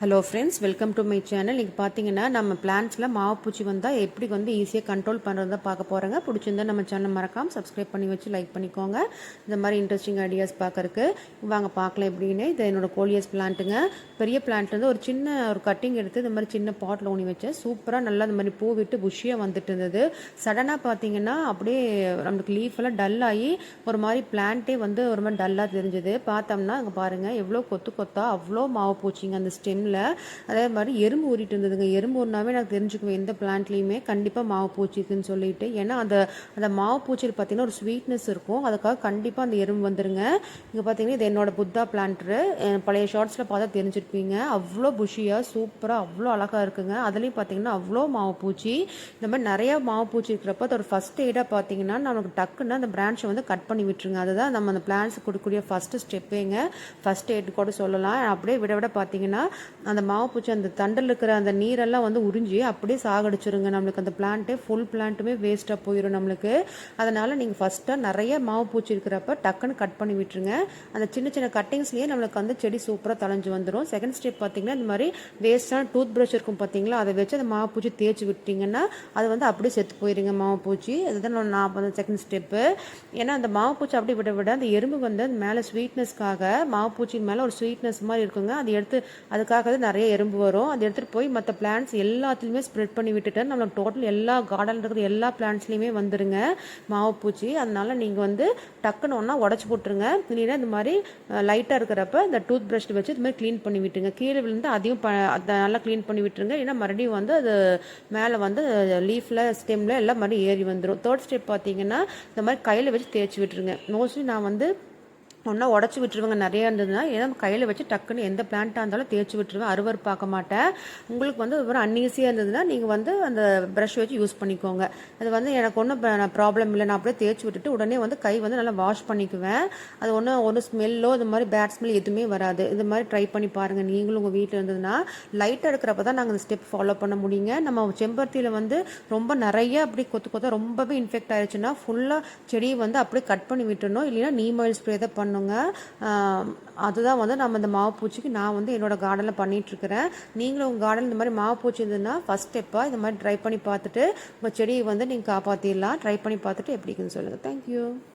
Hello friends, welcome to my channel. இன்றைக்கி பார்த்தீங்கன்னா நம்ம பிளான்ட்ஸில் மாவுப்பூச்சி வந்தால் எப்படி ஈஸியாக கண்ட்ரோல் பண்ணுறதா பார்க்க போகிறேங்க. பிடிச்சிருந்தா நம்ம சேனல் மறக்காமல் சப்ஸ்கிரைப் பண்ணி வச்சு லைக் பண்ணிக்கோங்க. இந்த மாதிரி இன்ட்ரெஸ்டிங் ஐடியாஸ் பார்க்கறக்கு வாங்க பார்க்கலாம் எப்படின்னு. இது என்னோடய கோலியஸ் பிளான்ட்டுங்க. பெரிய பிளான்ட் வந்து ஒரு சின்ன ஒரு கட்டிங் எடுத்து இந்த மாதிரி சின்ன பாட்டில் ஊனி வச்சேன். சூப்பராக நல்லா இந்த மாதிரி பூ விட்டு புஷியாக வந்துட்டு இருந்தது. சடனாக பார்த்தீங்கன்னா அப்படியே நம்மளுக்கு லீஃப் எல்லாம் டல் ஆகி ஒரு மாதிரி பிளான்ட்டே வந்து ஒரு மாதிரி டல்லாக தெரிஞ்சுது. பார்த்தோம்னா அங்கே பாருங்கள் எவ்வளோ கொத்து கொத்தா அவ்வளோ மாவு பூச்சிங்க அந்த ஸ்டெம். அதே மாதிரி எறும்பு ஊறிட்டு இருந்ததுங்க. எறும்பு ஊறினாவே நான் தெரிஞ்சுக்குவேன் எந்த பிளான்ட்லையுமே கண்டிப்பாக மாவு பூச்சி இருக்குன்னு சொல்லிட்டு. ஏன்னா அந்த மாவு பூச்சியில் பார்த்தீங்கன்னா ஒரு ஸ்வீட்னஸ் இருக்கும். அதுக்காக கண்டிப்பாக அந்த எறும்பு வந்துருங்க. இங்கே பார்த்தீங்கன்னா இது என்னோட புத்தா பிளான்ட்ரு. பழைய ஷார்ட்ஸில் பார்த்தா தெரிஞ்சிருப்பீங்க. அவ்வளோ புஷியாக சூப்பராக அவ்வளோ அழகாக இருக்குங்க. அதுலேயும் பார்த்தீங்கன்னா அவ்வளோ மாவு பூச்சி. இந்த மாதிரி நிறையா மாவு பூச்சி இருக்கிறப்ப அதோட ஃபஸ்ட் எய்டாக பார்த்தீங்கன்னா நமக்கு டக்குன்னு அந்த பிரான்ச்சை வந்து கட் பண்ணி விட்டுருங்க. அதுதான் நம்ம அந்த பிளான்ட்ஸ் கொடுக்கக்கூடிய ஃபஸ்ட்டு ஸ்டெப்பேங்க. ஃபஸ்ட் எய்ட் கூட சொல்லலாம். அப்படியே விட பார்த்தீங்கன்னா அந்த மாவு பூச்சி அந்த தண்டில் இருக்கிற அந்த நீரெல்லாம் வந்து உறிஞ்சி அப்படியே சாகடிச்சிருங்க. நம்மளுக்கு அந்த பிளான்ட்டே ஃபுல் பிளான்ட்டுமே வேஸ்ட்டாக போயிடும் நம்மளுக்கு. அதனால் நீங்கள் ஃபஸ்ட்டாக நிறைய மாவு பூச்சி இருக்கிறப்ப டக்குன்னு கட் பண்ணி விட்டுருங்க. அந்த சின்ன சின்ன கட்டிங்ஸ்லேயே நம்மளுக்கு வந்து செடி சூப்பராக தலைஞ்சு வந்துடும். செகண்ட் ஸ்டெப் பார்த்தீங்கன்னா இந்த மாதிரி வேஸ்ட்டான டூத் ப்ரஷ் இருக்கும் பார்த்தீங்களா, அதை வச்சு அந்த மாவு பூச்சி தேய்ச்சி விட்டிங்கன்னா அது வந்து அப்படியே செத்து போயிருங்க மாவு பூச்சி. அதுதான் நான் வந்து செகண்ட் ஸ்டெப்பு. ஏன்னா அந்த மாவு பூச்சி அப்படி விட அந்த எறும்பு வந்து அந்த மேலே ஸ்வீட்னஸ்க்காக மாவு பூச்சி மேலே ஒரு ஸ்வீட்னஸ் மாதிரி இருக்குங்க. அதை எடுத்து அதுக்காக நிறைய எறும்பு வரும். அதை எடுத்துகிட்டு போய் மற்ற பிளான்ட்ஸ் எல்லாத்துலேயுமே ஸ்ப்ரெட் பண்ணி விட்டுட்டு நம்மளுக்கு டோட்டல் எல்லா கார்டனில் இருக்கிற எல்லா பிளான்ட்ஸ்லேயுமே வந்துடுங்க மாவு பூச்சி. அதனால நீங்கள் வந்து டக்குன்னு ஒன்றா உடச்சி போட்டுருங்க. இல்லைன்னா இந்த மாதிரி லைட்டாக இருக்கிறப்ப இந்த டூத் ப்ரஷ் வச்சு இது மாதிரி க்ளீன் பண்ணி விட்டுருங்க. கீழே விழுந்து அதையும் அதை நல்லா க்ளீன் பண்ணி விட்டுருங்க. ஏன்னா மறுபடியும் வந்து அது மேலே வந்து லீஃபில் ஸ்டெம்மில் எல்லாம் மறுபடியும் ஏறி வந்துடும். தேர்ட் ஸ்டெப் பார்த்தீங்கன்னா இந்த மாதிரி கையில் வச்சு தேய்ச்சி விட்டுருங்க. மோஸ்ட்லி நான் வந்து ஒன்றா உடச்சி விட்டுருவாங்க நிறையா இருந்ததுன்னா. ஏன்னா கையில் வச்சு டக்குன்னு எந்த பிளான்ட்டாக இருந்தாலும் தேய்ச்சி விட்டுருவேன். அறுவர் பார்க்க மாட்டேன். உங்களுக்கு வந்து ஒரு அன்ஈஸியாக இருந்ததுன்னா நீங்கள் வந்து அந்த ப்ரஷ் வச்சு யூஸ் பண்ணிக்கோங்க. அது வந்து எனக்கு ஒன்றும் ப்ராப்ளம் இல்லை. நான் அப்படியே தேய்ச்சி விட்டுட்டு உடனே வந்து கை வந்து நல்லா வாஷ் பண்ணிக்குவேன். அது ஒன்று ஸ்மெல்லோ இது மாதிரி பேட் ஸ்மெல் எதுவுமே வராது. இது மாதிரி ட்ரை பண்ணி பாருங்கள் நீங்களும் உங்கள் வீட்டில் இருந்ததுன்னா. லைட்டாக இருக்கிறப்ப தான் நாங்கள் இந்த ஸ்டெப் ஃபாலோ பண்ண முடியுங்க. நம்ம செம்பருத்தியில் வந்து ரொம்ப நிறைய அப்படி கொத்த ரொம்பவே இன்ஃபெக்ட் ஆயிடுச்சுன்னா ஃபுல்லாக செடியை வந்து அப்படியே கட் பண்ணி விட்டுறணும். இல்லைன்னா நீம் ஆயில் ஸ்ப்ரே தான் பண்ணுங்க. அதுதான் வந்து நம்ம இந்த மாவு பூச்சிக்கு நான் வந்து என்னோட கார்டனில் பண்ணிகிட்ருக்கிறேன். நீங்களும் உங்கள் கார்டன் இந்த மாதிரி மாவு பூச்சி இருந்ததுன்னா ஃபஸ்ட் ஸ்டெப்பாக இந்த மாதிரி ட்ரை பண்ணி பார்த்துட்டு உங்கள் செடியை வந்து நீங்கள் காப்பாற்றிடலாம். ட்ரை பண்ணி பார்த்துட்டு எப்படி இருக்குன்னு சொல்லுங்கள். தேங்க்யூ.